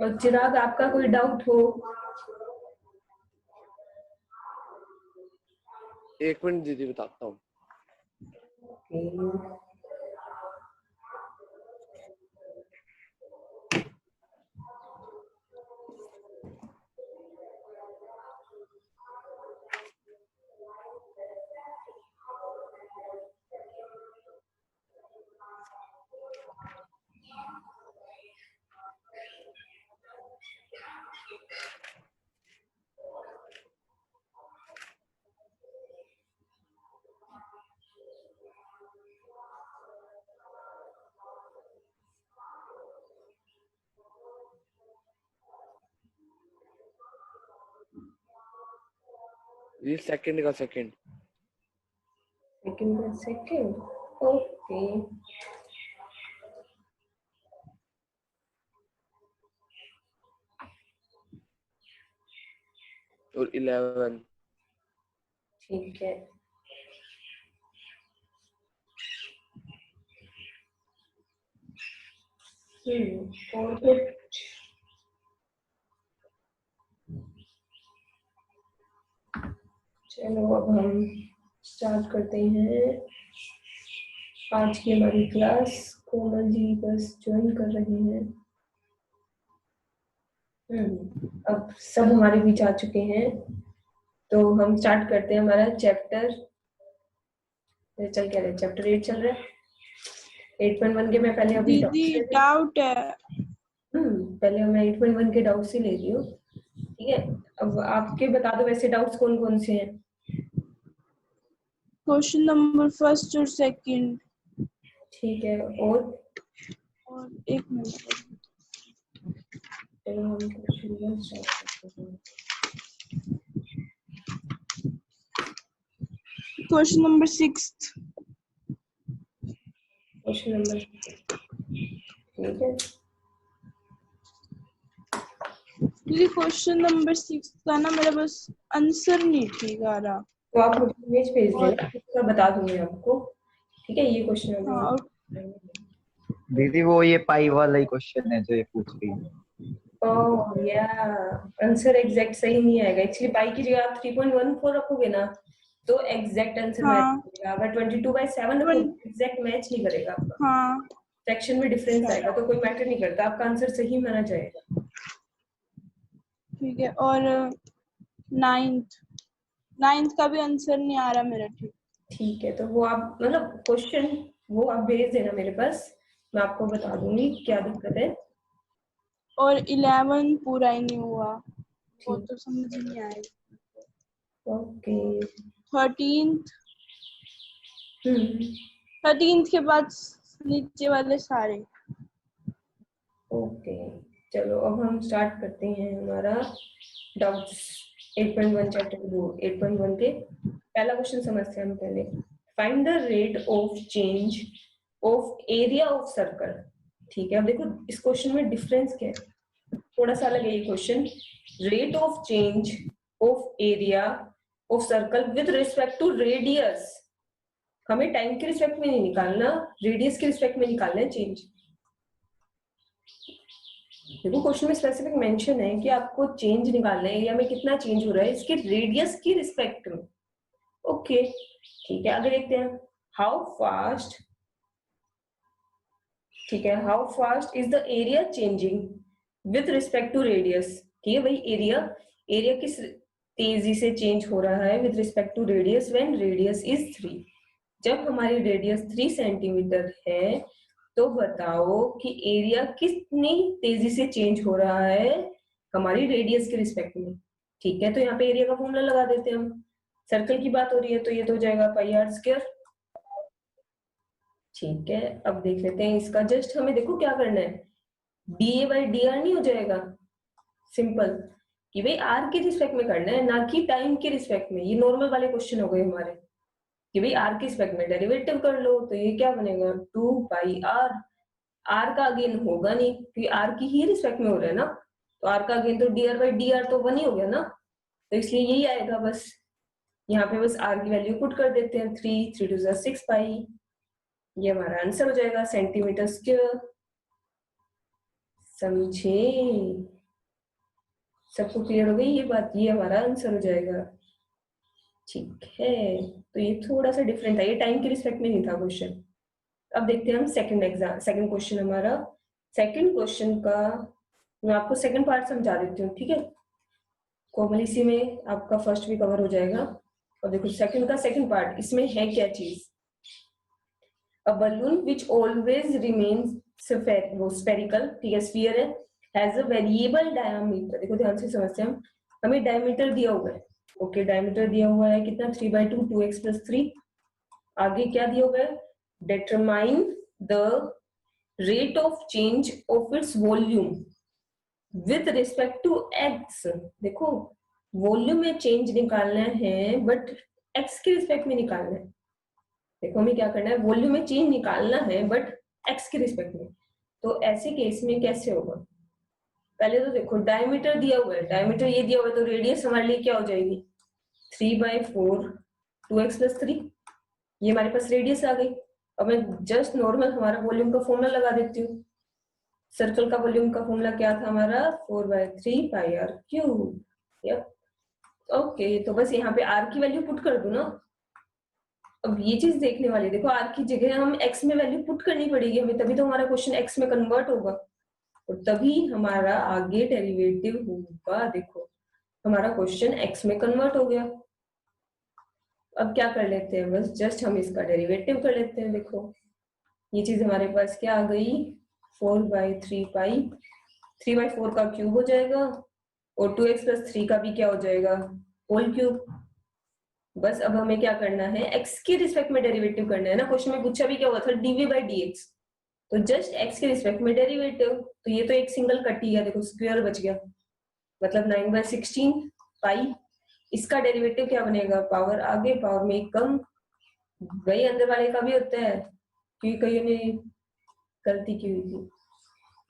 और चिराग आपका कोई डाउट हो? एक मिनट दीदी बताता हूँ। ये सेकंड का सेकंड ओके। और 11 ठीक है। और कुछ? चलो अब हम स्टार्ट करते हैं आज की हमारी क्लास। कोमल जी बस ज्वाइन कर रहे हैं। अब सब हमारे बीच आ चुके हैं, तो हम स्टार्ट करते हैं हमारा चैप्टर। चल क्या रहे, चैप्टर 8 चल रहा है। 8.1 के मैं पहले अभी दीदी डाउट है। पहले मैं 8.1 के डाउट्स ही ले रही हूँ, ठीक है। अब आपके बता दो वैसे डाउट्स कौन कौन से हैं। क्वेश्चन नंबर फर्स्ट और सेकंड। ठीक है, और एक मिनट, चलो हम क्वेश्चन स्टार्ट करते हैं। Question number 6। क्वेश्चन नंबर, ठीक है। दीदी क्वेश्चन नंबर 6 का ना मेरा बस आंसर नहीं ठीक आ रहा, तो आप मुझे इमेज भेज देना, उसका बता दूंगी आपको, ठीक है। ये क्वेश्चन हाँ। दीदी वो ये पाई वाला ही क्वेश्चन है जो ये पूछ रही है। ओह या, आंसर एग्जैक्ट सही नहीं आएगा एक्चुअली। पाई की जगह आप 3.14 रखोगे ना तो एग्जैक्ट आंसर मैच करेगा। अगर 22/7 रखोगे एग्जैक्ट मैच नहीं करेगा आपका। हाँ, फ्रैक्शन में डिफरेंस आएगा तो कोई मैटर नहीं करता, आपका आंसर सही माना जाएगा। ठीक है। और नाइन्थ का भी आंसर नहीं आ रहा मेरा ठीक है, तो वो आप मतलब क्वेश्चन वो आप भेज देना मेरे पास, मैं आपको बता दूंगी क्या दिक्कत है। और 11 पूरा ही नहीं हुआ, वो तो समझ ही नहीं आएगा। ओके। 13th के बाद नीचे वाले सारे। ओके, चलो अब हम स्टार्ट करते हैं हमारा डाउट्स 8.1 चैप्टर 8.1 के। पहला क्वेश्चन समझते हैं हम पहले। Find the rate of change of area of circle. ठीक है, अब देखो इस क्वेश्चन में डिफरेंस क्या है, थोड़ा सा अलग है ये question. Rate of change of area of circle with respect to radius. हमें टाइम के रिस्पेक्ट में नहीं निकालना, रेडियस के रिस्पेक्ट में निकालना है चेंज। देखो क्वेश्चन में स्पेसिफिक मेंशन है कि आपको चेंज निकालना है, एरिया में कितना चेंज हो रहा है इसके रेडियस की रिस्पेक्ट में। ओके ठीक है, आगे देखते हैं। हाउ फास्ट, ठीक है, how fast is the area changing with respect to radius. ठीक है भाई, एरिया किस तेजी से चेंज हो रहा है with respect to radius when radius is 3। जब हमारी रेडियस 3 सेंटीमीटर है तो बताओ कि एरिया कितनी तेजी से चेंज हो रहा है हमारी रेडियस के रिस्पेक्ट में। ठीक है, तो यहाँ पे एरिया का फॉर्मूला लगा देते हैं हम। सर्कल की बात हो रही है तो ये तो हो जाएगा पाई आर स्क्वायर। ठीक है, अब देख लेते हैं इसका। जस्ट हमें देखो क्या करना है, डीए बाई डी आर नहीं हो जाएगा सिंपल, कि भाई आर के रिस्पेक्ट में करना है ना कि टाइम के रिस्पेक्ट में। ये नॉर्मल वाले क्वेश्चन हो गए हमारे कि भाई आर के रिस्पेक्ट में डेरिवेटिव कर लो, तो ये क्या बनेगा 2 पाई आर। आर का अगेन होगा नहीं क्योंकि आर की ही रिस्पेक्ट में हो रहा है ना, तो आर का अगेन तो D R by D R तो 1 ही हो गया ना, तो इसलिए यही आएगा बस। यहाँ पे बस आर की वैल्यू पुट कर देते हैं, 3 2 6 पाई। ये हमारा आंसर हो जाएगा सेंटीमीटर स्क्वायर। समझे? सबको क्लियर हो गई ये बात? ये हमारा आंसर हो जाएगा। ठीक है, तो ये थोड़ा सा डिफरेंट था, ये टाइम के रिस्पेक्ट में नहीं था क्वेश्चन। अब देखते हैं हम सेकंड क्वेश्चन हमारा। सेकंड क्वेश्चन का मैं आपको सेकंड पार्ट समझा देती हूँ, ठीक है? कोमल, इसी में आपका फर्स्ट भी कवर हो जाएगा। और देखो सेकंड का सेकंड पार्ट, इसमें है क्या चीज? A balloon which always remains spherical, ठीक है, स्फीयर है, हैज अ वेरिएबल डायमीटर। देखो ध्यान से समझते हैं हम, हमें डायमीटर दिया हुआ है। ओके, डायमीटर दिया हुआ है कितना? 3/2, 2x+3। आगे क्या दिया हुआ है? Determine the rate of change of its volume with respect to X. देखो वॉल्यूम में चेंज निकालना है बट एक्स के रिस्पेक्ट में निकालना है। देखो हमें क्या करना है, वॉल्यूम में चेंज निकालना है बट एक्स के रिस्पेक्ट में। तो ऐसे केस में कैसे होगा? पहले तो देखो डायमीटर दिया हुआ है, डायमीटर ये दिया हुआ है, तो रेडियस हमारे लिए क्या हो जाएगी? 3/4 2x+3। ये हमारे पास रेडियस आ गई। अब मैं जस्ट नॉर्मल हमारा वॉल्यूम का फॉर्मूला लगा देती हूँ। सर्कल का वॉल्यूम का फॉर्मूला क्या था हमारा? 4/3 πr³। यप, ओके, तो बस यहाँ पे r की वैल्यू पुट कर दो ना। अब ये चीज देखने वाली, देखो r की जगह हम x में वैल्यू पुट करनी पड़ेगी हमें, तभी तो हमारा क्वेश्चन x में कन्वर्ट होगा और तभी हमारा आगे डेरिवेटिव होगा। देखो हमारा क्वेश्चन x में कन्वर्ट हो गया। अब क्या कर लेते हैं, बस जस्ट हम इसका डेरिवेटिव कर लेते हैं। देखो ये चीज हमारे पास क्या आ गई? 4/3 पाई, 3/4 का क्यूब हो जाएगा और 2x+3 का भी क्या हो जाएगा? Whole cube. बस अब हमें क्या करना है? x के रिस्पेक्ट में डेरिवेटिव करना है ना। क्वेश्चन में पूछा भी क्या हुआ था? dv/dx। तो जस्ट x के रिस्पेक्ट में डेरिवेटिव। तो ये तो एक सिंगल कट ही है, देखो स्क्वायर बच गया, मतलब 9/16 पाई। इसका डेरिवेटिव क्या बनेगा? पावर आगे, पावर में एक कम, वही अंदर वाले का भी होता है क्योंकि कईयों ने गलती की हुई थी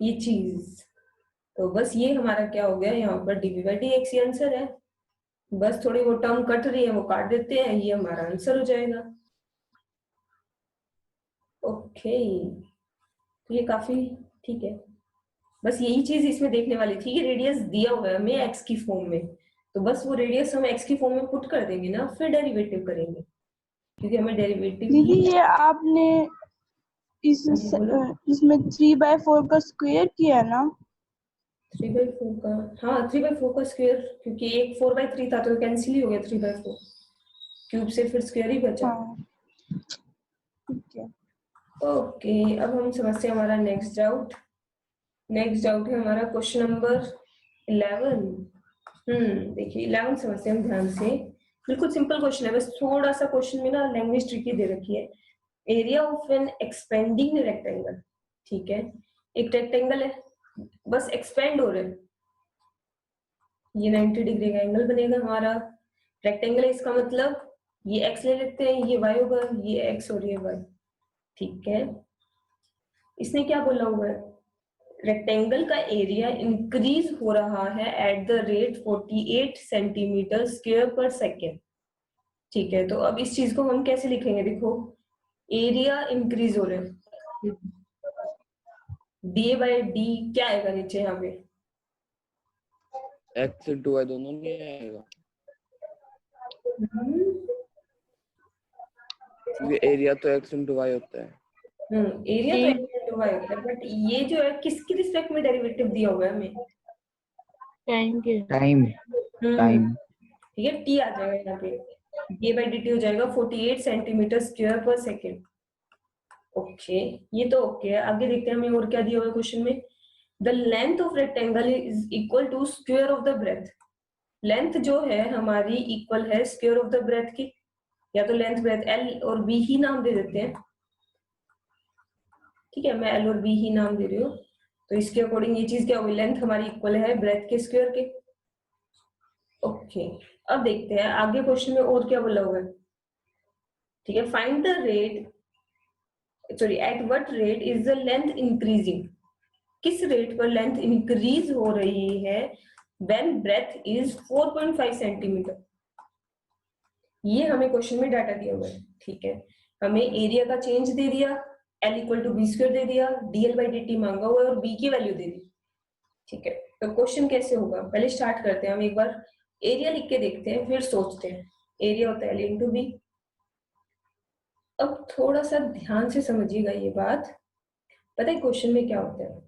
ये चीज। तो बस ये हमारा क्या हो गया यहाँ पर? dv/dx ये आंसर है। बस थोड़ी वो टर्म कट रही है वो काट देते हैं, ये हमारा आंसर हो जाएगा। ओके, तो ये काफी ठीक है। बस यही चीज इसमें देखने वाली थी कि रेडियस दिया हुआ है हमें एक्स की फॉर्म में, तो बस वो रेडियस हम एक्स की फॉर्म में पुट कर देंगे ना, फिर डेरिवेटिव करेंगे क्योंकि हमें डेरिवेटिव दीदी ही। ये आपने इसमें 3/4 का स्क्वायर किया ना? 3/4 का, हाँ 3/4 का स्क्वायर, क्योंकि एक 4/3 था तो कैंसिल ही हो गया 3/4, क्यूब से फिर स्क्वायर ही बचा। हाँ ठीक है। ओके, अब हम समझते हैं हमारा नेक्स्ट डाउट। नेक्स्ट डाउट है हमारा क्वेश्चन नंबर 11। देखिए 11 समझते हैं हम ध्यान से। बिल्कुल सिंपल क्वेश्चन है, बस थोड़ा सा क्वेश्चन में ना लैंग्वेज ट्रिकी दे रखी है। Area of an expanding rectangle, ठीक है, एक रेक्टेंगल है बस एक्सपेंड हो रहा है, ये 90 डिग्री का एंगल बनेगा हमारा। रेक्टेंगल है इसका मतलब ये x ले लेते हैं, ये y होगा, ये x और ये y, ठीक है। इसने क्या बोला हुआ है? रेक्टेंगल का एरिया इंक्रीज हो रहा है at the rate 48 centimetre square पर सेकेंड, ठीक है। तो अब इस चीज को हम कैसे लिखेंगे? देखो एरिया इंक्रीज हो रहा है, d/d क्या आएगा नीचे यहाँ पे? x into y दोनों नहीं आएगा क्योंकि एरिया तो x into y होता है। एरिया तो x into y होता है, बट ये जो है किसकी रिस्पेक्ट में डेरिवेटिव दिया हुआ है हमें? टाइम के टाइम टाइम ठीक है, t आ जाएगा यहाँ पे, d/dt हो जाएगा 48 सेंटीमीटर स्क्वायर पर सेकेंड। ओके, ये तो ओके है। आगे देखते हैं हमें और क्या दिया हुआ है क्वेश्चन में। The length of rectangle is equal to square of the breadth. Length जो है हमारी इक्वल है स्क्वायर ऑफ द ब्रेथ की, या तो लेंथ ब्रेथ l और b ही नाम दे देते हैं, ठीक है, मैं l और b ही नाम दे रही हूँ। तो इसके अकॉर्डिंग ये चीज क्या होगी? लेंथ हमारी इक्वल है ब्रेथ के स्क्वायर के। ओके, अब देखते हैं आगे क्वेश्चन में और क्या बोला हुआ है, ठीक है। Find the rate, sorry, at what rate is the length increasing, किस रेट पर लेंथ इंक्रीज हो रही है व्हेन ब्रेथ इज 4.5 सेंटीमीटर। ये हमें क्वेश्चन में डाटा दिया हुआ है, ठीक है। हमें एरिया का चेंज दे दिया, l = b² दे दिया, dl/dt मांगा हुआ है और b की वैल्यू दे दी। ठीक है, तो क्वेश्चन कैसे होगा, पहले स्टार्ट करते हैं हम एक बार, एरिया लिख के देखते हैं फिर सोचते हैं। एरिया होता है L इंटू बी। अब थोड़ा सा ध्यान से समझिएगा ये बात, पता है क्वेश्चन में क्या होता है।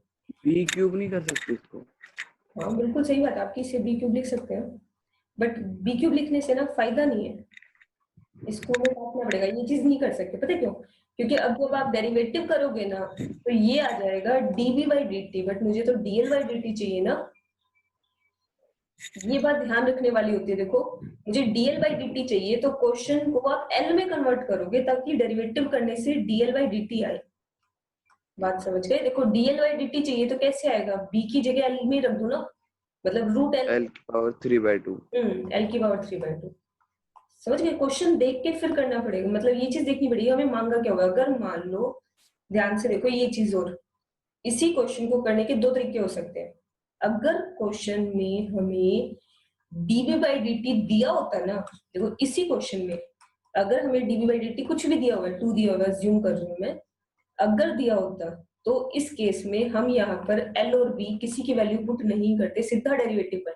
बी क्यूब नहीं कर सकते इसको? हाँ बिल्कुल सही बात है आपकी, इसे बी क्यूब लिख सकते हैं, बट बी क्यूब लिखने से ना फायदा नहीं है, इसको हमें काटना पड़ेगा, ये चीज नहीं कर सकते। पता है क्यों? क्योंकि अब जब आप डेरिवेटिव करोगे ना तो ये आ जाएगा dv बाई dt, बट मुझे तो dl बाई dt चाहिए ना। ये बात ध्यान रखने वाली होती है। देखो मुझे dl बाई dt चाहिए, तो क्वेश्चन को आप l में कन्वर्ट करोगे ताकि डेरिवेटिव करने से dl बाई dt आए। बात समझ गए? देखो dl बाई dt चाहिए तो कैसे आएगा, b की जगह l में रख दो ना, मतलब रूट l, L की पावर 3/2। l की पावर 3/2। समझ गए? क्वेश्चन देख के फिर करना पड़ेगा, मतलब ये चीज देखनी पड़ेगी हमें मांगा क्या होगा। अगर मान लो, ध्यान से देखो ये चीज, और इसी क्वेश्चन को करने के दो तरीके हो सकते हैं। अगर क्वेश्चन में हमें dv बाई dt दिया होता है ना, देखो इसी क्वेश्चन में अगर हमें dv बाई dt कुछ भी दिया हुआ है, 2 दिया हुआ है, ज्यूम कर रही हूं मैं, अगर दिया होता तो इस केस में हम यहाँ पर l और b किसी की वैल्यू पुट नहीं करते, सीधा डेरिवेटिव पर,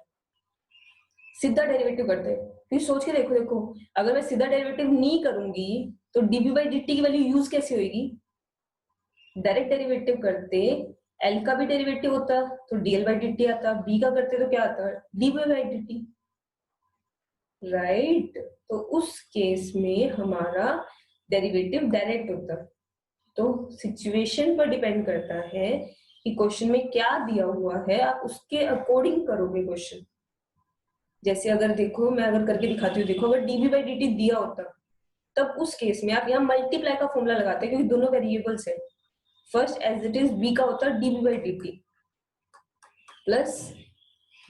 सीधा डेरिवेटिव करते हैं। फिर सोच के देखो, देखो अगर मैं सीधा डेरिवेटिव नहीं करूंगी तो dv बाई dt की वैल्यू यूज कैसे होगी, डायरेक्ट डेरिवेटिव करते l का भी डेरिवेटिव होता तो dl बाई dt आता, b का करते तो क्या आता, dv बाई dt, राइट। तो उस केस में हमारा डेरिवेटिव डायरेक्ट होता। तो सिचुएशन पर डिपेंड करता है कि क्वेश्चन में क्या दिया हुआ है, आप उसके अकॉर्डिंग करोगे क्वेश्चन। जैसे अगर देखो मैं अगर करके दिखाती हूँ, देखो अगर dv बाई dt दिया होता तब उस केस में आप यहाँ मल्टीप्लाई का फॉर्मूला लगाते हैं, क्योंकि दोनों वेरिएबल्स है। First as it is b का होता है dv by dt plus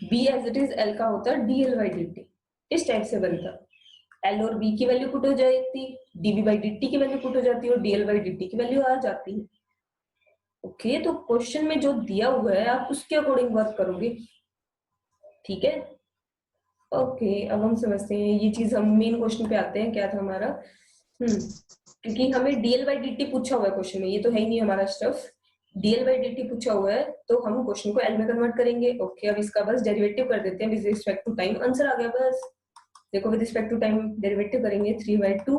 b as it is l का होता है dl बाई dt। इस टाइप से बनता, l और b की वैल्यू पुट हो जाती, dv बाई dt की वैल्यू पुट हो जाती है और dl बाई dt की वैल्यू आ जाती है। ओके, तो क्वेश्चन में जो दिया हुआ है आप उसके अकॉर्डिंग वर्क करोगे, ठीक है। ओके, अब हम समझते हैं ये चीज, हम मेन क्वेश्चन पे आते हैं, क्या था हमारा। क्योंकि हमें dl बाई dt पूछा हुआ है क्वेश्चन में, ये तो है ही नहीं हमारा स्टफ, dl बाई dt पूछा हुआ है तो हम क्वेश्चन को l में कन्वर्ट करेंगे। ओके, अब इसका बस डेरिवेटिव कर देते हैं with respect to time, answer आ गया बस। देखो with respect to time derivative करेंगे, 3/2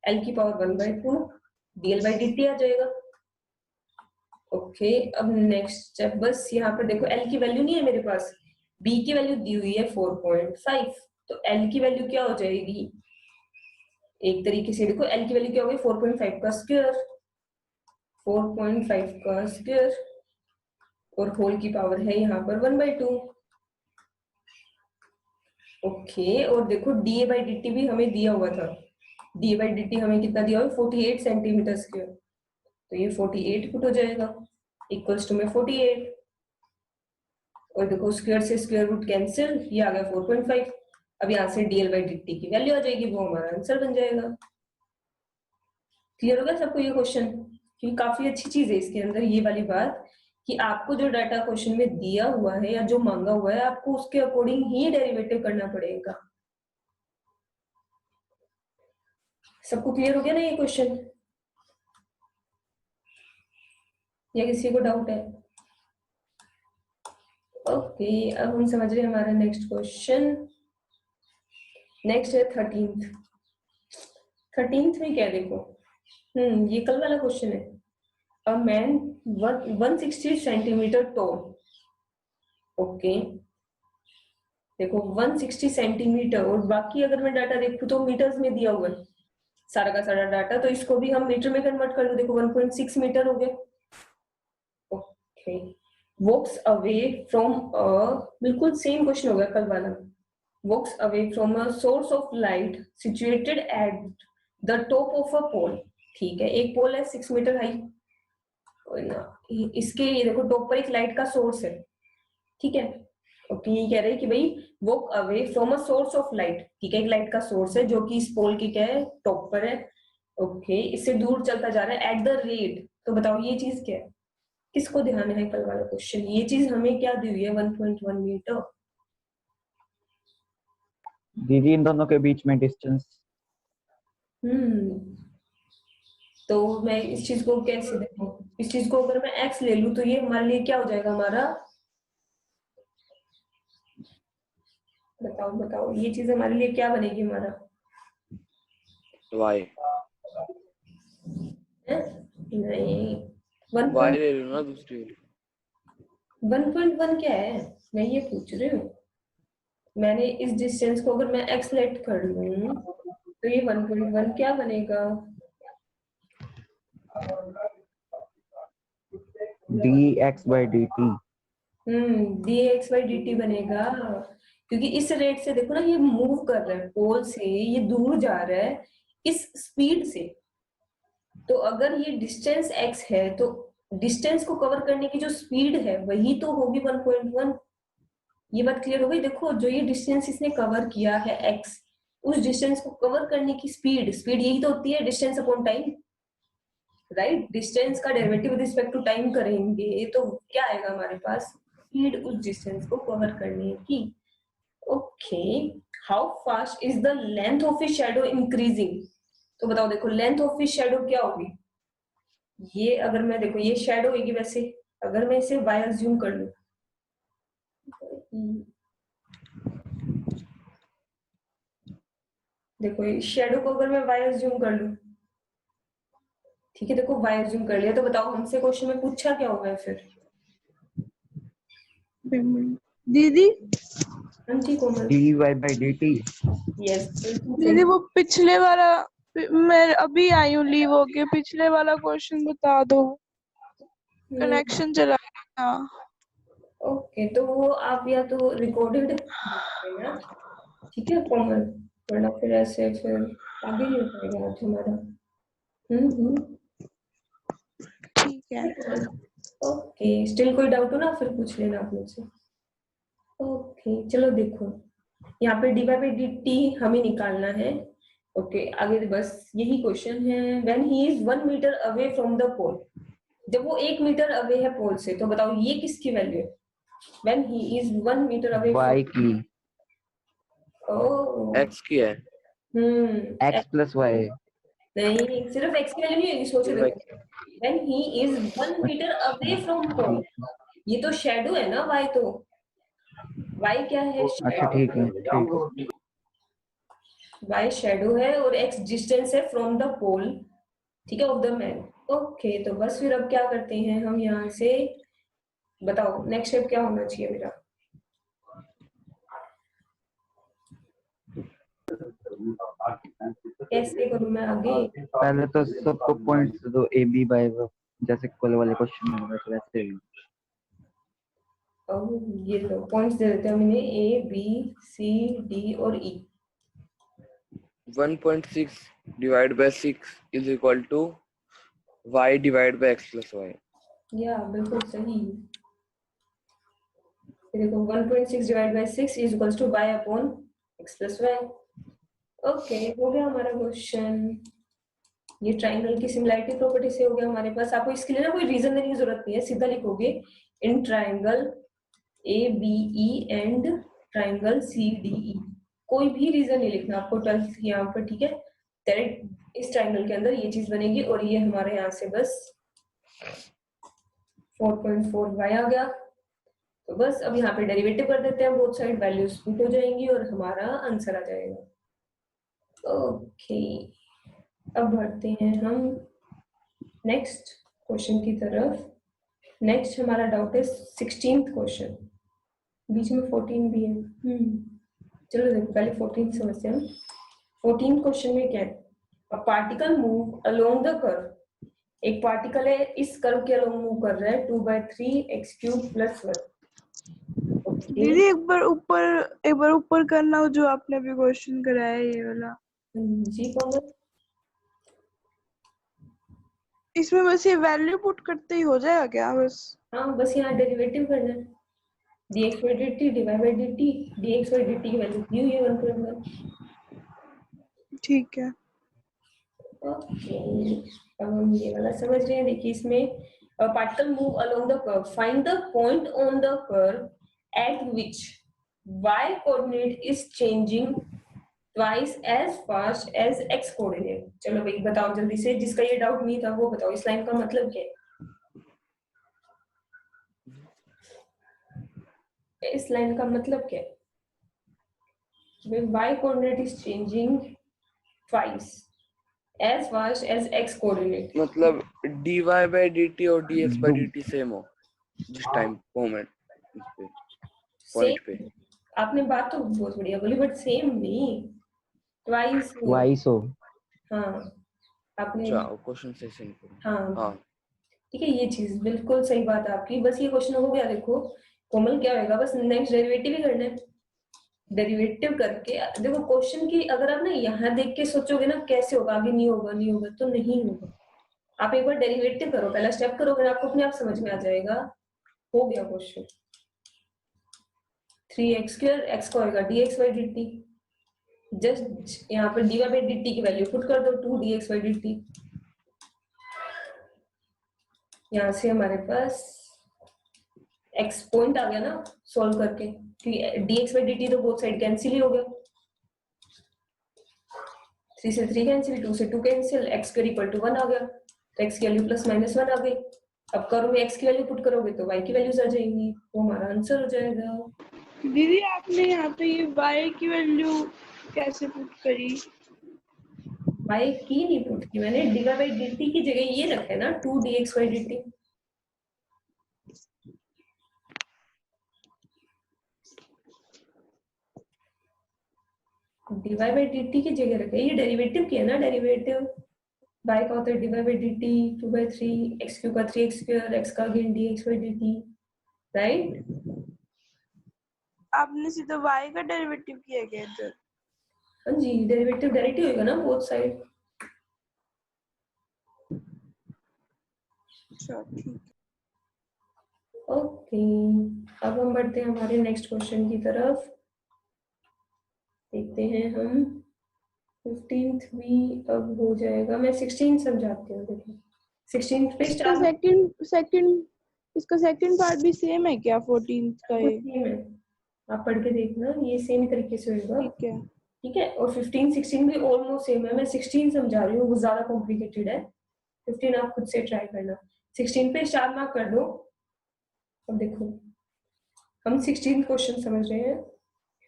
l की पावर 1/2 dl बाई dt आ जाएगा। ओके, अब नेक्स्ट स्टेप, बस यहाँ पर देखो l की वैल्यू नहीं है मेरे पास, b की वैल्यू दी हुई है 4.5, तो l की वैल्यू क्या हो जाएगी, एक तरीके से देखो l की वैल्यू क्या होगी, 4.5 का स्क्वायर, 4.5 का स्क्वायर और होल की पावर है यहाँ पर 1/2। ओके, और देखो dA बाई dt भी हमें दिया हुआ था, dA बाई dt हमें कितना दिया हुआ है, 48 सेंटीमीटर स्क्वायर, तो ये 48 पुट हो जाएगा इक्वल्स टू में 48, और देखो स्क्वायर से स्क्वायर रूट कैंसिल, ये आ गया 4.5। अब यहाँ से dl बाई dt की वैल्यू आ जाएगी, वो हमारा आंसर बन जाएगा। क्लियर हो गया सबको ये क्वेश्चन? क्योंकि काफी अच्छी चीज है इसके अंदर ये वाली बात, कि आपको जो डाटा क्वेश्चन में दिया हुआ है या जो मांगा हुआ है आपको उसके अकॉर्डिंग ही डेरिवेटिव करना पड़ेगा। सबको क्लियर हो गया ना ये क्वेश्चन, या किसी को डाउट है? ओके, अब हम समझ रहे हैं हमारा नेक्स्ट क्वेश्चन। नेक्स्ट है 13th। 13th में क्या देखो, ये कल वाला क्वेश्चन है। A man 160 centimetre toll. Okay, देखो 160 सेंटीमीटर, और बाकी अगर मैं डाटा देखूं तो मीटर्स में दिया हुआ है सारा का सारा डाटा, तो इसको भी हम मीटर में कन्वर्ट कर लो। देखो 1.6 मीटर हो गया। Okay, walks away from a, बिल्कुल सेम क्वेश्चन हो गया कल वाला। Walks away from a source of light situated at the top of a pole. ठीक है, एक पोल है 6 मीटर हाई, इसके ये देखो टॉप पर एक लाइट का सोर्स है, ठीक है। ओके, ये कह रहे हैं कि भाई walk away from a source of light, ठीक है, एक लाइट का सोर्स है जो कि इस पोल के क्या है, टॉप पर है। ओके, इससे दूर चलता जा रहा है एट द रेट, तो बताओ ये चीज क्या है, किसको ध्यान है कल वाला क्वेश्चन, ये चीज हमें क्या दी हुई है, 1.1 मीटर। दीदी इन दोनों के बीच में डिस्टेंस। तो मैं इस चीज को कैसे देखूं, इस चीज को अगर मैं x ले लूं तो ये हमारे लिए क्या हो जाएगा, हमारा बताओ बताओ, ये चीज हमारे लिए क्या बनेगी हमारा? y है? नहीं, वन y पॉइंट ले लो ना दूसरी वाली। 1.1 क्या है, मैं ये पूछ रही हूँ। मैंने इस डिस्टेंस को अगर मैं x लेट कर लूं तो ये 1.1 क्या बनेगा? dx/dt। dx/dt बनेगा, क्योंकि इस रेट से देखो ना, ये मूव कर रहा है पोल से, ये दूर जा रहा है इस स्पीड से। तो अगर ये डिस्टेंस x है तो डिस्टेंस को कवर करने की जो स्पीड है वही तो होगी 1.1। ये बात क्लियर हो गई? देखो, जो ये डिस्टेंस इसने कवर किया है x, उस डिस्टेंस को कवर करने की स्पीड, स्पीड यही तो होती है distance upon time, right? Distance का derivative with respect to time करेंगे तो क्या आएगा हमारे पास? स्पीड उस डिस्टेंस को कवर करने की। Okay, how fast is the length of a shadow increasing? तो बताओ, देखो लेंथ ऑफ ए शैडो क्या होगी? ये अगर मैं, देखो ये शैडो होगी वैसे, अगर मैं इसे y अज्यूम कर लूं, देखो ये शैडो को अगर मैं y अज्यूम कर लूं, ठीक है, देखो y अज्यूम कर लिया, तो बताओ हमसे क्वेश्चन में पूछा क्या होगा फिर? दीदी हाँ जी कोमल। dy/dt। यस, दीदी वो पिछले वाला, मैं अभी आई हूँ लीव होके, पिछले वाला क्वेश्चन बता दो, कनेक्शन चला गया था। ओके, तो वो आप या तो रिकॉर्डेड देना, ठीक है कोमल, वरना फिर ऐसे फिर आगे नहीं हो पाएगा आज हमारा। ठीक है। ओके, स्टिल कोई डाउट हो ना फिर पूछ लेना आप मुझसे। ओके चलो देखो, यहाँ पे dy/dt हमें निकालना है। ओके आगे बस यही क्वेश्चन है। When he is 1 metre away from the pole, जब वो 1 मीटर अवे है पोल से, तो बताओ ये किसकी वैल्यू है? When he is 1 metre away y की। ओह, x की है। x + y। नहीं, सिर्फ x की वैल्यू नहीं होगी, सोचो फिर y देखो, when he is 1 metre away from pole, ठीक। ये तो शैडो है ना y, तो y क्या है? अच्छा ठीक है ठीक है। y शैडो है और x डिस्टेंस है फ्रॉम द पोल, ठीक है, ऑफ द मैन। ओके, तो बस फिर अब क्या करते हैं हम यहाँ से, बताओ नेक्स्ट स्टेप क्या होना चाहिए मेरा? कैसे करूँ मैं आगे? पहले तो सबको पॉइंट्स दो a b बाय, जैसे कल वाले क्वेश्चन में होगा तो वैसे ही। ये लो पॉइंट्स दे देते हैं हमने, ए बी सी डी और ई। 1.6 divided by 6 is equal to y divided by x plus y। या बिल्कुल सही। ये देखो 1.6 divide by 6 is equals to y upon x plus y। Okay, हो गया हमारा क्वेश्चन। ये ट्राइंगल की सिमिलैरिटी प्रॉपर्टी से हो गया हमारे पास। आपको इसके लिए ना कोई रीजन देने की जरूरत नहीं है, सीधा लिखोगे in triangle ABE and triangle CDE। कोई भी रीजन नहीं लिखना आपको 12th यहाँ पर, ठीक है? डायरेक्ट इस ट्राइंगल के अंदर ये चीज बनेगी और ये हमारे यहाँ से बस 4.4y आ गया। तो बस अब यहाँ पे डेरिवेटिव कर देते हैं, बोथ साइड वैल्यूज पुट हो जाएंगी और हमारा आंसर आ जाएगा। ओके, अब बढ़ते हैं हम नेक्स्ट क्वेश्चन की तरफ। नेक्स्ट हमारा डाउट है 16th क्वेश्चन, बीच में 14 भी है। चलो देखो पहले 14 समझते हैं हम। 14 क्वेश्चन में क्या है? A particle move along the curve, एक पार्टिकल है इस कर्व के अलोंग मूव कर रहा है 2/3x³ + 1। दीदी एक बार ऊपर करना, जो आपने अभी क्वेश्चन कराया है ये वाला। जी कोमल, इसमें बस ये वैल्यू पुट करते ही हो जाएगा क्या बस? हाँ बस यहाँ डेरिवेटिव करना है, dx/dt dy/dt, dx/dt की वैल्यू दी हुई है 1.1। ठीक है। ओके, अब हम ये वाला समझ रहे हैं। देखिए इसमें particle move along the curve, find the point on the curve at which y coordinate is changing twice as fast as x coordinate. चलो भाई बताओ जल्दी से, जिसका ये डाउट नहीं था वो बताओ, इस लाइन का मतलब क्या है? इस लाइन का मतलब क्या है? y coordinate is changing twice as fast as x coordinate. मतलब dy by dt और dx by dt सेम हो जिस टाइम मोमेंट पे पॉइंट पे। सेम, आपने बात तो बहुत बढ़िया बोली, बट सेम नहीं, ट्वाइस। वाइस हो। हाँ आपने, अच्छा क्वेश्चन से नहीं पढ़ा। हाँ हाँ ठीक है, ये चीज बिल्कुल सही बात है आपकी। बस ये क्वेश्चन हो गया, देखो कोमल क्या होगा, बस नेक्स्ट डेरिवेटिव ही करना है। डेरिवेटिव करके देखो क्वेश्चन की, अगर आप ना यहाँ देख के सोचोगे ना कैसे होगा, आगे नहीं होगा नहीं होगा तो नहीं होगा। आप एक बार डेरिवेटिव करो, पहला स्टेप करोगे, आपको अपने आप समझ में आ जाएगा। हो गया क्वेश्चन। 3x² x का होगा dx by dt, जस्ट यहाँ पर dy by dt की वैल्यू पुट कर दो 2 dx by dt। यहाँ से हमारे पास x पॉइंट आ गया ना सॉल्व करके, क्योंकि dx by dt तो बोथ साइड कैंसिल ही हो गया। 3 से 3 कैंसिल, 2 से 2 कैंसिल, x² इक्वल टू 1 आ गया, तो x की वैल्यू प्लस माइनस 1 आ गई। अब करो में x की वैल्यू पुट करोगे तो y की वैल्यूज आ जाएंगी, वो हमारा आंसर हो जाएगा। दीदी आपने यहाँ पे ये y की वैल्यू कैसे पुट करी? y की नहीं पुट की मैंने, dy by dt की जगह ये रखा है ना 2 dx by dt। dy by dt की जगह रखे, ये डेरिवेटिव की है ना, डेरिवेटिव y का होता है dy by dt 2/3 x cube का 3x², x का again dx by dt, right. आपने सीधा y का डेरिवेटिव किया क्या इधर? हाँ जी, डेरिवेटिव डायरेक्ट ही होगा ना बोथ साइड। अच्छा ठीक। ओके, अब हम बढ़ते हैं हमारे नेक्स्ट क्वेश्चन की तरफ। देखते हैं हम 15th भी अब हो जाएगा, मैं 16 समझाती हूँ। देखो 16th पे इसका स्टार्ट सेकंड इसका सेकंड पार्ट भी सेम है क्या 14th का ये? सेम है, आप पढ़ के देखना, ये सेम तरीके से होगा। ठीक है। ठीक है, और 15 16 भी ऑलमोस्ट सेम है, मैं 16 समझा रही हूँ, वो ज्यादा कॉम्प्लिकेटेड है। 15 आप खुद से ट्राई करना। 16 पे स्टार मार्क कर दो। अब देखो हम 16 क्वेश्चन समझ रहे हैं।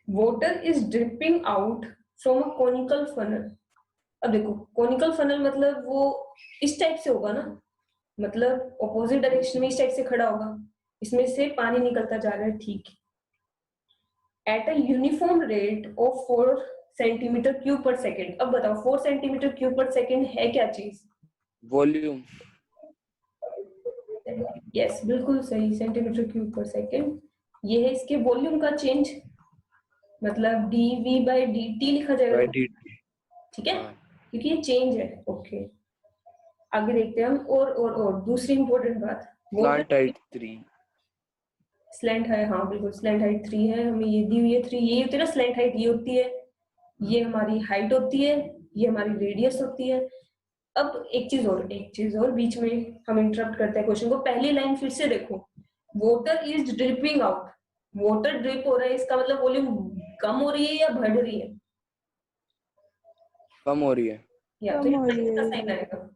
Water is dripping out from a conical funnel. अब देखो कॉनिकल फनल मतलब वो इस टाइप से होगा ना, मतलब ऑपोजिट डायरेक्शन में इस टाइप से खड़ा होगा, इसमें से पानी निकलता जा रहा है, ठीक। At a uniform rate of 4 centimetre cube पर सेकेंड। अब बताओ 4 सेंटीमीटर क्यूब पर सेकेंड है क्या चीज? वॉल्यूम। यस बिल्कुल सही, सेंटीमीटर क्यूब पर सेकेंड। ये है इसके वॉल्यूम का चेंज, मतलब dv by dt लिखा जाएगा, by dt। ठीक है, हाँ। क्योंकि ये चेंज है। ओके आगे देखते हैं हम, और दूसरी इंपॉर्टेंट बात, स्लैंट हाइट 3। स्लैंट है, हाँ बिल्कुल स्लैंट हाइट 3 है, हमें ये दी हुई है 3, ये होती है ना स्लैंट हाइट, ये होती है, ये हमारी हाइट होती है, ये हमारी रेडियस होती है। अब एक चीज और बीच में हम इंटरप्ट करते हैं क्वेश्चन को। पहली लाइन फिर से देखो, water is dripping out, water drip हो रहा है, इसका मतलब वॉल्यूम कम हो रही है या बढ़ रही है? कम हो रही है। या तो कम ये हो रही माइनस का है। साइन आएगा,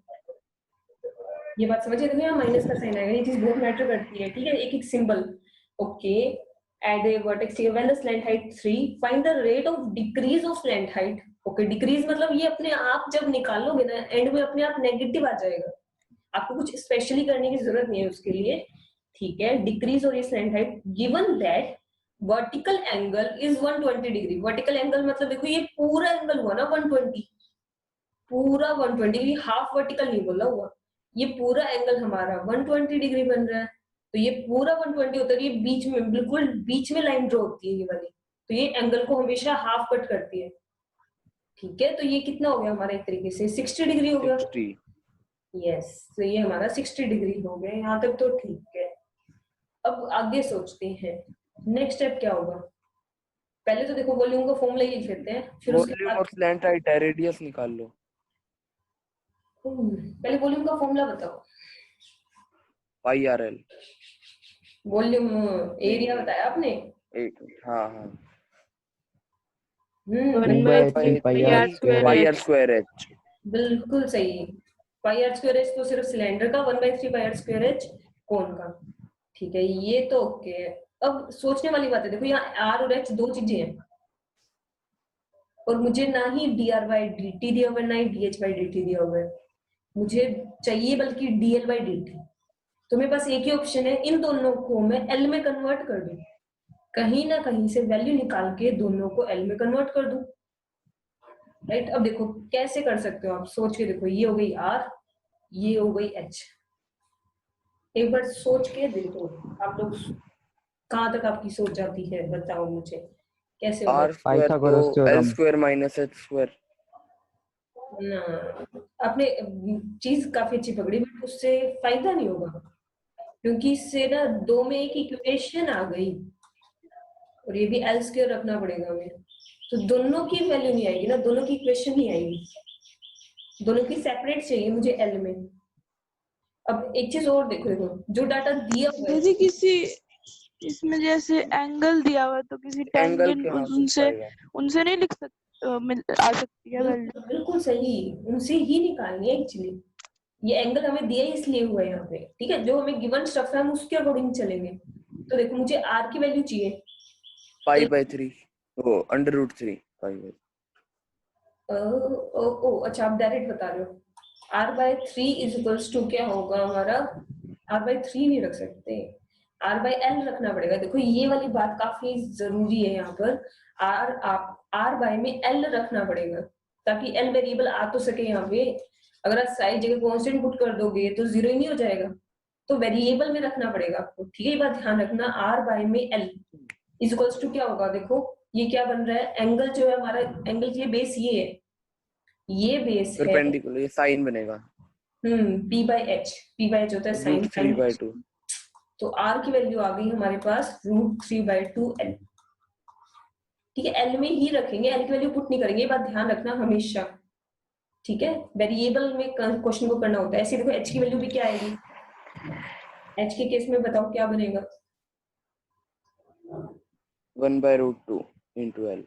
ये बात समझिए, देखो यहाँ माइनस का साइन आएगा, ये चीज बहुत मैटर करती है, ठीक है, एक एक symbol. Okay at a vertex when the slant height 3, find the rate of decrease of slant height. Okay decrease मतलब ये अपने आप जब निकालोगे ना एंड में अपने आप नेगेटिव आ जाएगा, आपको कुछ स्पेशली करने की जरूरत नहीं है उसके लिए, ठीक है। डिक्रीज हो रही है slant height, given that vertical angle is 120 degree. Vertical angle मतलब देखो ये पूरा एंगल हुआ ना 120, पूरा 120, हाफ वर्टिकल नहीं बोला हुआ, ये पूरा एंगल हमारा 120 डिग्री बन रहा है। तो ये पूरा 120 होता है, ये बीच में बिल्कुल बीच में लाइन ड्रॉ होती है ये वाली, तो ये एंगल को हमेशा हाफ कट करती है, ठीक है। तो ये कितना हो गया हमारा, एक तरीके से 60 डिग्री हो गया। 60। यस तो ये हमारा 60 डिग्री हो गया, यहाँ तक तो ठीक है। अब आगे सोचते हैं नेक्स्ट स्टेप क्या होगा। पहले तो देखो वॉल्यूम का फॉर्मूला ही लिख लेते हैं, फिर उसके वॉल्यूम बाद और स्लैंट हाइट है, रेडियस निकाल लो। पहले वॉल्यूम का फॉर्मूला बताओ। पाई आर एल। वॉल्यूम एरिया बताया आपने? हाँ हाँ। 1/3 पाई आर स्क्वायर एच। बिल्कुल सही, पाई आर स्क्वायर एच तो सिर्फ सिलेंडर का, 1/3 पाई आर स्क्वायर एच कोन का, ठीक है, ये तो ओके है। अब सोचने वाली बात है, देखो यहाँ आर और एच दो चीजें हैं, और मुझे ना ही dr by dt दिया हुआ है, ना ही dh by dt दिया हुआ है, मुझे चाहिए बल्कि dl by dt। तो मेरे पास एक ही ऑप्शन है, इन दोनों को मैं L में कन्वर्ट कर दूं, कहीं ना कहीं से वैल्यू निकाल के दोनों को L में कन्वर्ट कर दूं, राइट। अब देखो कैसे कर सकते हो आप, सोच के देखो, ये हो गई R, ये हो गई H। एक बार सोच के देखो आप लोग, कहाँ तक आपकी सोच जाती है, बताओ मुझे कैसे होगा। R स्क्वायर तो Pythagoras L theorem. Square minus H square. ना, आपने चीज काफी अच्छी पकड़ी, बट उससे फायदा नहीं होगा, क्योंकि इससे ना दो में एक इक्वेशन आ गई, और ये भी एल स्क्वायर रखना पड़ेगा हमें, तो दोनों की वैल्यू नहीं आएगी ना, दोनों की इक्वेशन नहीं आएगी, दोनों की सेपरेट चाहिए मुझे एल में। अब एक चीज और देखो, देखो जो डाटा दिया हुआ है, दीदी किसी इसमें जैसे एंगल दिया हुआ है, तो किसी एंगल टेंजेंट के हाँ उनसे आएगा। उनसे नहीं लिख सकते, आ सकती है वैल्यू। बिल्कुल बिल्कुल सही, उनसे ही निकालनी है एक्चुअली। ये एंगल हमें दिया ही इसलिए हुआ है यहाँ पे, ठीक है, जो हमें गिवन स्ट्रक्चर है हम उसके अकॉर्डिंग चलेंगे। तो देखो मुझे आर की वैल्यू चाहिए, पाई बाय 3, वो अंडर रूट 3 पाई बाय। ओ अच्छा, आप डायरेक्ट बता रहे हो। R by 3 is equals to क्या होगा हमारा, आर बाय 3 नहीं रख सकते, आर बाय एल रखना पड़ेगा। देखो ये वाली बात काफी जरूरी है यहाँ पर, आर बाय में एल रखना पड़ेगा, ताकि एल वेरिएबल आ तो सके यहाँ पे। अगर आप सारी जगह कांस्टेंट पुट कर दोगे तो जीरो ही नहीं हो जाएगा, तो वेरिएबल में रखना पड़ेगा आपको, ठीक है। ये बात ध्यान रखना, आर बाय में एल इज इक्वल्स टू क्या होगा, देखो ये क्या बन रहा है, एंगल जो है हमारा, एंगल की बेस ये है, ये बेस है परपेंडिकुलर, ये साइन बनेगा P by H, P by H होता है रूट साइन। 3/2। तो आर की वैल्यू आ गई हमारे पास √3/2 एल, ठीक है। एल में ही रखेंगे, एल की वैल्यू पुट नहीं करेंगे, ये बात ध्यान रखना हमेशा, ठीक है। वेरिएबल में क्वेश्चन को करना होता है ऐसे। देखो एच की वैल्यू भी क्या आएगी, एच के केस में बताओ क्या बनेगा, 1/√2 into L।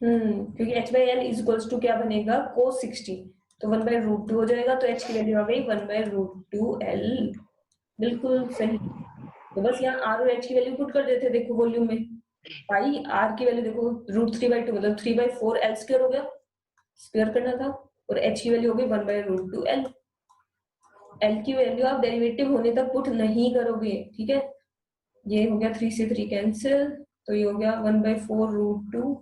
क्योंकि H by L is equals to क्या बनेगा, cos 60, तो 1/√2 हो जाएगा, तो एच की वैल्यू आ गई 1/√2 एल, बिल्कुल सही। तो बस यहाँ आर और एच की वैल्यू पुट कर देते, देखो वॉल्यूम में, पाई आर की वैल्यू देखो √3/2 मतलब 3/4 एल स्क्वायर हो गया, स्क्वायर करना था, और एच की वैल्यू हो गई 1/√2 एल। एल की वैल्यू आप डेरिवेटिव होने तक पुट नहीं करोगे, ठीक है। ये हो गया 3 से 3 कैंसिल, तो ये हो गया 1/4√2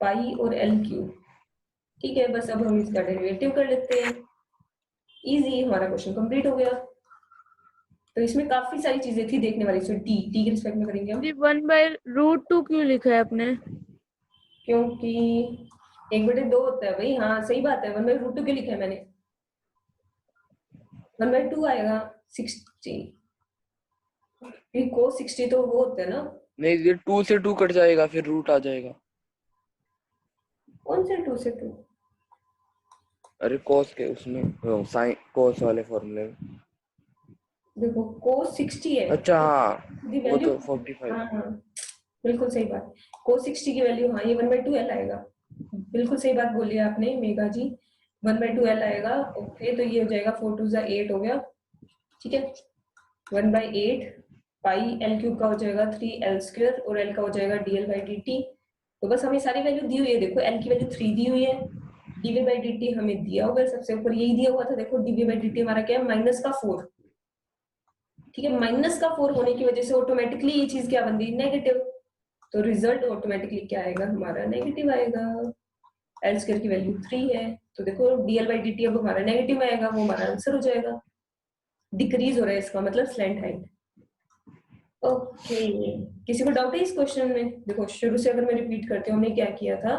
पाई और एल क्यूब, ठीक है। बस अब हम इसका डेरिवेटिव कर लेते हैं, इजी, हमारा क्वेश्चन कंप्लीट हो गया। तो इसमें काफी सारी चीजें थी देखने वाली, इसमें टी के रिस्पेक्ट में करेंगे हम, जी 1/√2 क्यों लिखा है आपने? क्योंकि 1/2 होता है भाई, हाँ सही बात है, 1/√2 क्यों लिखा है मैंने, 1/2 आएगा 60, cos 60 तो वो होता है ना, नहीं, ये 2 से 2 कट जाएगा, फिर रूट आ जाएगा। कौन से 2 से 2, अरे cos के उसमें साइन cos वाले फॉर्मूले में। देखो cos 60 है, अच्छा हाँ, की वो वैल्यू, तो 45। हाँ हाँ बिल्कुल सही बात, cos 60 की वैल्यू, हाँ ये 1/2 एल आएगा, बिल्कुल सही बात बोली आपने मेघा जी, 1/2 एल आएगा। ओके, तो ये हो जाएगा 4 2 8 हो गया, ठीक है। 1/8 पाई एल क्यूब का हो जाएगा 3 एल स्क्वायर, और एल का हो जाएगा dl बाई dt। तो बस हमें सारी वैल्यू दी हुई है, देखो एल की वैल्यू 3 दी हुई है, dv बाई dt हमें दिया हुआ है, सबसे ऊपर यही दिया हुआ था, देखो dv बाई dt हमारा क्या है, -4, ठीक है। -4 होने की वजह से ऑटोमेटिकली ये चीज क्या बन गई, नेगेटिव, तो रिजल्ट ऑटोमेटिकली क्या आएगा हमारा, नेगेटिव आएगा। एल स्क्वायर की वैल्यू 3 है, तो देखो dl बाई dt अब हमारा नेगेटिव आएगा, वो हमारा आंसर हो जाएगा, डिक्रीज हो रहा है इसका मतलब स्लैंट हाइट। ओके, किसी को डाउट है इस क्वेश्चन में? देखो शुरू से अगर मैं रिपीट करती हूँ, हमने क्या किया था,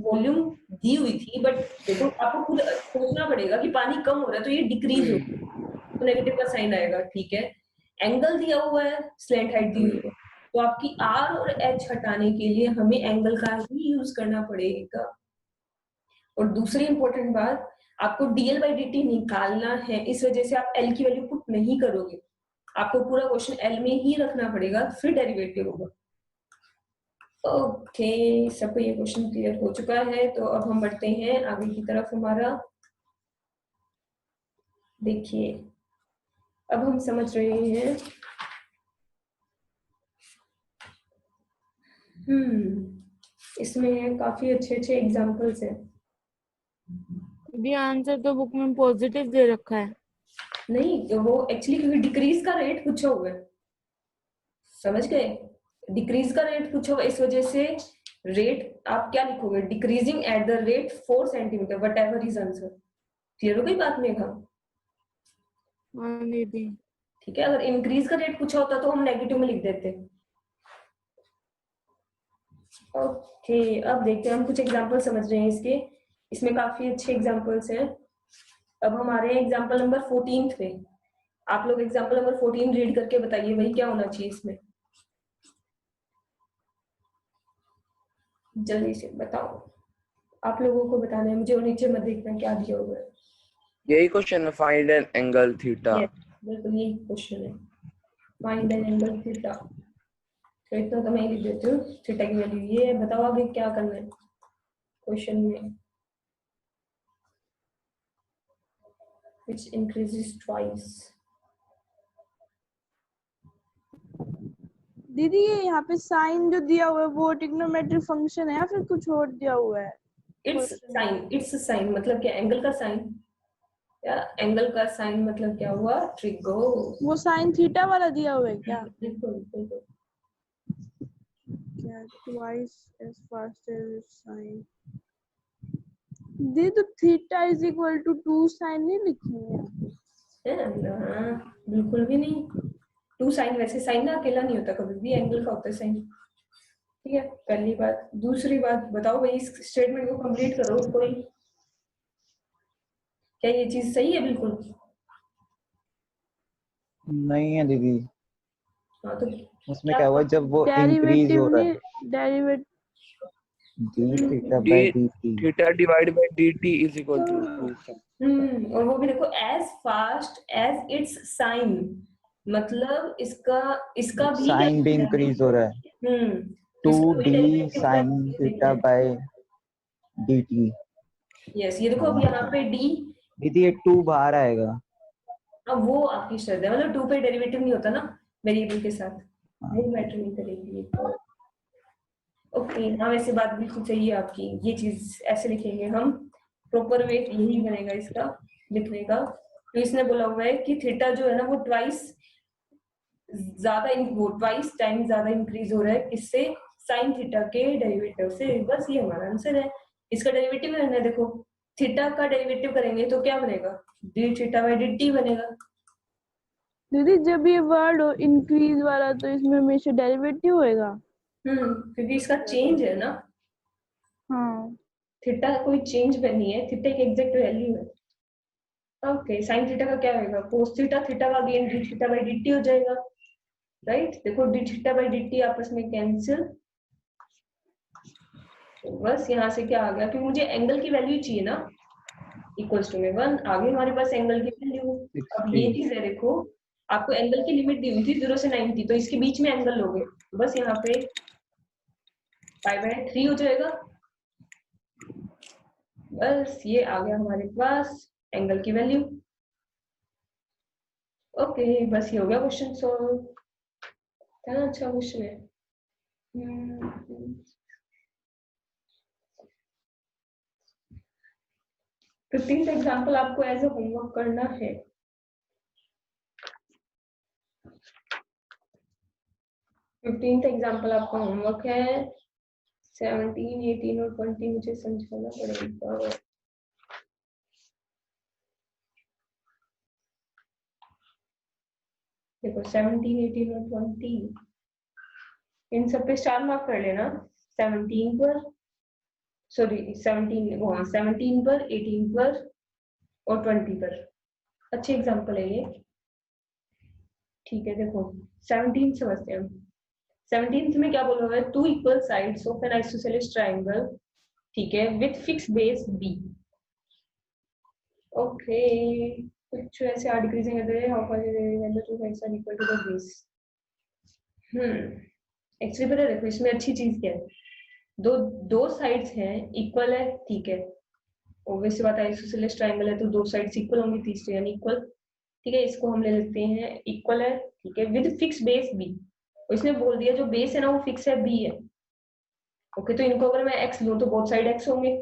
वॉल्यूम दी हुई थी, बट देखो आपको खुद सोचना पड़ेगा कि पानी कम हो रहा है तो ये डिक्रीज हो, तो नेगेटिव का साइन आएगा, ठीक है। एंगल दिया हुआ है, स्लैंट हाइट दी हुई है, तो आपकी आर और एच हटाने के लिए हमें एंगल का ही यूज करना पड़ेगा। और दूसरी इंपॉर्टेंट बात, आपको डीएल बाई डी निकालना है, इस वजह से आप एल की वैल्यू पुट नहीं करोगे, आपको पूरा क्वेश्चन एल में ही रखना पड़ेगा, फिर डेरिवेटिव होगा। ओके, सबको ये क्वेश्चन क्लियर हो चुका है, तो अब हम बढ़ते हैं आगे की तरफ हमारा। देखिए अब हम समझ रहे हैं, इसमें काफी अच्छे अच्छे एग्जांपल्स हैं। दीदी आंसर तो बुक में पॉजिटिव दे रखा है। नहीं, वो एक्चुअली क्योंकि डिक्रीज का रेट पूछा हुआ है, समझ गए? डिक्रीज का रेट पूछा हुआ है, इस वजह से रेट आप क्या लिखोगे, decreasing at the rate 4 centimetre what ever is answer. Clear हो गई बात मेघा? हाँ दीदी। ठीक है, अगर इंक्रीज का रेट पूछा होता तो हम नेगेटिव में लिख देते। ओके, अब देखते हैं, हम कुछ एग्जांपल समझ रहे हैं इसके, इसमें काफी अच्छे एग्जांपल्स हैं। अब हमारे एग्जांपल नंबर 14 पे, आप लोग एग्जांपल नंबर 14 रीड करके बताइए भाई क्या होना चाहिए इसमें, जल्दी से बताओ। आप लोगों को बताना है मुझे, और नीचे मत देखना क्या दिया हुआ है। यही क्वेश्चन है, फाइंड एन एंगल थीटा। बिल्कुल यही क्वेश्चन है, फाइंड एन एंगल थीटा। तो इतना तो मैं ही लिख देती हूँ, थीटा की वैल्यू ये है। बताओ आगे क्या करना है क्वेश्चन में। which increases twice। दीदी ये यहाँ पे साइन जो दिया हुआ है वो ट्रिग्नोमेट्रिक फंक्शन है या फिर कुछ और दिया हुआ है? इट्स साइन मतलब क्या, एंगल का साइन, या एंगल का साइन मतलब क्या हुआ, ट्रिगो। वो साइन थीटा वाला दिया हुआ है क्या? बिल्कुल बिल्कुल। क्या twice as fast as sin? दीदी तो theta is equal to 2 sine नहीं लिखेंगे? है ना, बिल्कुल भी नहीं। 2 साइन, वैसे साइन ना अकेला नहीं होता, कभी भी एंगल का होता है साइन। ठीक है, पहली बात। दूसरी बात बताओ भाई, इस स्टेटमेंट को कंप्लीट करो कोई। क्या ये चीज सही है बिल्कुल? नहीं है दीदी, हाँ तो उसमें क्या हुआ जब वो इंक्रीज डेरिवेटिव हो रहा नहीं, है derivative d theta by dt। Theta divide by dt is equal to 2। और वो भी देखो, as fast as its sine, मतलब इसका इसका भी क्या साइन भी है? इंक्रीज हो रहा है, इसका भी 2d डेरिवेटिव क्या sin theta by dt। Yes, ये देखो अब यहाँ पे डी, दीदी ये 2 बाहर आएगा। अब वो आपकी शर्त है, मतलब 2 पे डेरिवेटिव नहीं होता ना वेरिएबल के साथ, वो मैटर नहीं करेगी। ओके, हाँ वैसे बात बिल्कुल सही है आपकी, ये चीज ऐसे लिखेंगे हम, प्रॉपर वे यही बनेगा इसका लिखने का। तो इसने बोला हुआ है कि थीटा जो है ना वो ट्वाइस टाइम ज्यादा इंक्रीज हो रहा है, किससे, साइन थीटा के डेरिवेटिव से। बस ये हमारा आंसर है। इसका डेरिवेटिव है ना, देखो थीटा का डेरिवेटिव करेंगे तो क्या बनेगा, D theta by D T बनेगा। दीदी जब ये वर्ड हो इंक्रीज वाला तो इसमें हमेशा डेरिवेटिव होएगा? क्योंकि इसका चेंज है ना, हाँ। थीटा कोई चेंज पे नहीं है, थीटा की एग्जैक्ट वैल्यू है। ओके, साइन थीटा का क्या होगा, कोस थीटा, थीटा का again D theta by D T हो जाएगा, राइट। देखो D theta by D T आपस में कैंसिल, तो बस यहाँ से क्या आ गया, क्योंकि मुझे एंगल की वैल्यू चाहिए ना, इक्वल्स टू में 1 आगे हमारे पास एंगल की वैल्यू। अब ये चीज है, देखो आपको एंगल की लिमिट दी हुई थी 0 से 90, तो इसके बीच में एंगल लोगे, बस यहाँ पे π/3 हो जाएगा। बस ये आ गया हमारे पास एंगल की वैल्यू। ओके, बस ये हो गया क्वेश्चन सॉल्व। कितना अच्छा क्वेश्चन है। 15th एग्जाम्पल आपको एज ए होमवर्क करना है। 15th एग्जाम्पल आपका होमवर्क है। 17, 18 और 20 मुझे समझाना पड़ेगा। देखो 17, 18 और 20 इन सब पे स्टार मार्क कर लेना। 17 पर, सॉरी 17 पर, 18 पर और 20 पर। अच्छे एग्जाम्पल है ये। ठीक है, देखो 17 समझते हैं हम। 17th में क्या बोला हुआ है, 2 equal sides of an isosceles triangle, ठीक है, with fix base B. Okay, कुछ ऐसे are decreasing how far when the two sides are equal to the base. Actually पता है, देखो इसमें अच्छी चीज क्या है, दो साइड्स हैं, इक्वल है, ठीक है, ऑब्वियस सी बात है, आइसोसेलेस ट्रायंगल है तो दो साइड्स इक्वल होंगी, तीसरी यानी इक्वल, ठीक है, इसको हम ले लेते हैं इक्वल है, ठीक है, विद फिक्स बेस बी। और इसने बोल दिया जो बेस है ना वो फिक्स है, बी है, ओके, तो इनको अगर मैं x लूं तो बोथ साइड x होंगे,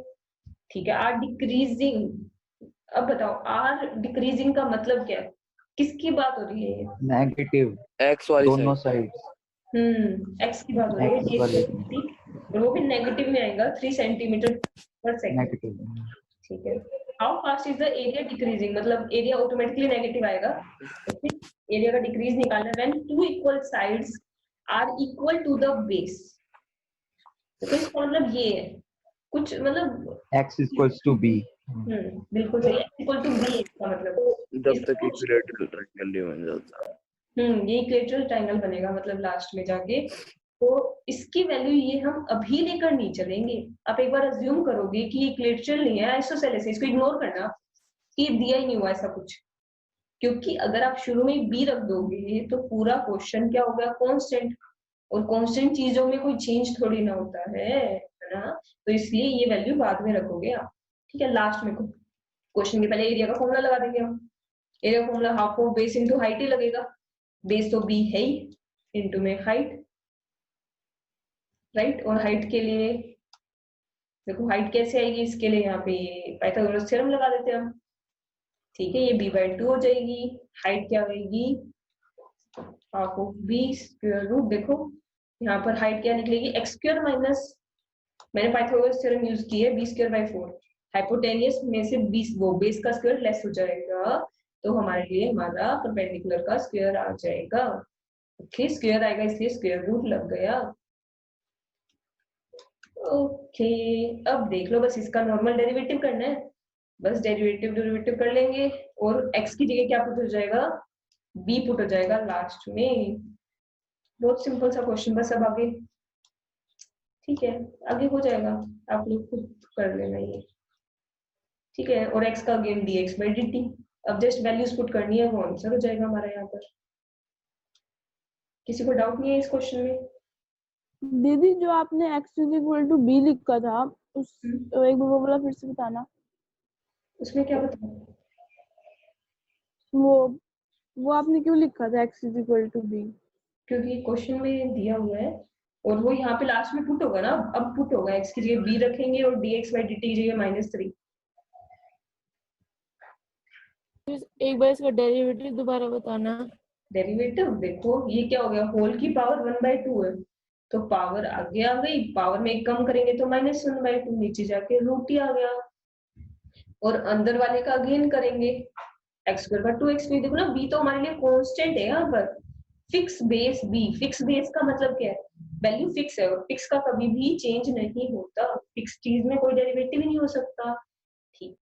ठीक है। r डिक्रीजिंग, अब बताओ r डिक्रीजिंग का मतलब क्या है, किसकी बात हो रही है ये? नेगेटिव x वाली दोनों साइड। साइड x की बात हो रही है, x dx वाली by dt, और वो भी नेगेटिव में आएगा 3 सेंटीमीटर पर सेकंड, नेगेटिव। ठीक है। How fast is the area decreasing, मतलब एरिया ऑटोमेटिकली नेगेटिव आएगा, ओके। एरिया का डिक्रीज निकालना when two equal sides are equal to the base, तो इसका मतलब ये है कुछ, मतलब x इक्वल्स टू b। बिल्कुल सही, x इक्वल टू b इसका मतलब जब तक इक्विलेटरल ट्रायंगल नहीं बन जाता। ये इक्विलेटरल ट्रायंगल बनेगा मतलब लास्ट में जाके। तो इसकी वैल्यू ये हम अभी लेकर नहीं चलेंगे, आप एक बार अज्यूम करोगे कि इक्विलेटरल नहीं है, आइसोसेलेस है, इसको इग्नोर करना कि दिया ही नहीं हुआ ऐसा कुछ, क्योंकि अगर आप शुरू में बी रख दोगे तो पूरा क्वेश्चन क्या हो गया, कांस्टेंट, और कांस्टेंट चीजों में कोई चेंज थोड़ी ना होता है ना, तो इसलिए ये वैल्यू बाद में रखोगे आप, ठीक है। लास्ट में क्वेश्चन के पहले एरिया का फॉर्मूला लगा देंगे हम, area formula half of base into height ही लगेगा, बेस तो बी है ही, इनटू में हाइट, राइट। और हाइट के लिए देखो हाइट कैसे आएगी, इसके लिए यहाँ पे पाइथागोरस थ्योरम लगा देते हैं हम, ठीक है। ये b/2 हो जाएगी, हाइट क्या होगी, half of b square root, देखो यहाँ पर हाइट क्या निकलेगी, x स्क्वायर माइनस, मैंने पाइथागोरस थ्योरम यूज की है, b स्क्वायर बाय 4, हाइपोटेनियस में से 20 वो बेस का स्क्वायर लेस हो जाएगा, तो हमारे लिए हमारा परपेंडिकुलर का स्क्वायर आ जाएगा, ओके। स्क्वायर आएगा इसलिए स्क्वायर रूट लग गया, ओके। अब देख लो, बस इसका नॉर्मल डेरिवेटिव करना है, बस डेरिवेटिव कर लेंगे, और x की जगह क्या पुट हो जाएगा, b पुट हो जाएगा लास्ट में, बहुत सिंपल सा क्वेश्चन, बस अब आगे, ठीक है, आगे हो जाएगा, आप लोग खुद कर लेना ये, ठीक है। और x का अगेन dx by dt, अब जस्ट वैल्यूज पुट करनी है, वो आंसर हो जाएगा हमारा यहाँ पर। किसी को डाउट नहीं है इस क्वेश्चन में? दीदी जो आपने x is equal to b लिखा था, उस एक बार वो वाला फिर से बताना। उसमें क्या बताऊं, वो आपने क्यों लिखा था x is equal to b? क्योंकि क्वेश्चन में दिया हुआ है, और वो यहाँ पे लास्ट में पुट होगा ना, अब पुट होगा, x की जगह b रखेंगे और dx by dt की जगह -3। एक बार इसका डेरिवेटिव दोबारा बताना। डेरिवेटिव देखो, ये क्या हो गया, होल की पावर 1/2 है, तो पावर आगे आ गई, पावर में एक कम करेंगे तो -1/2, नीचे जाके रूट ही आ गया, और अंदर वाले का अगेन करेंगे x स्क्वायर का 2x, देखो ना b तो हमारे लिए कांस्टेंट है यहाँ पर, fix base b, fix base का मतलब क्या है, वैल्यू फिक्स है, और फिक्स का कभी भी चेंज नहीं होता, फिक्स चीज में कोई डेरिवेटिव ही नहीं हो सकता,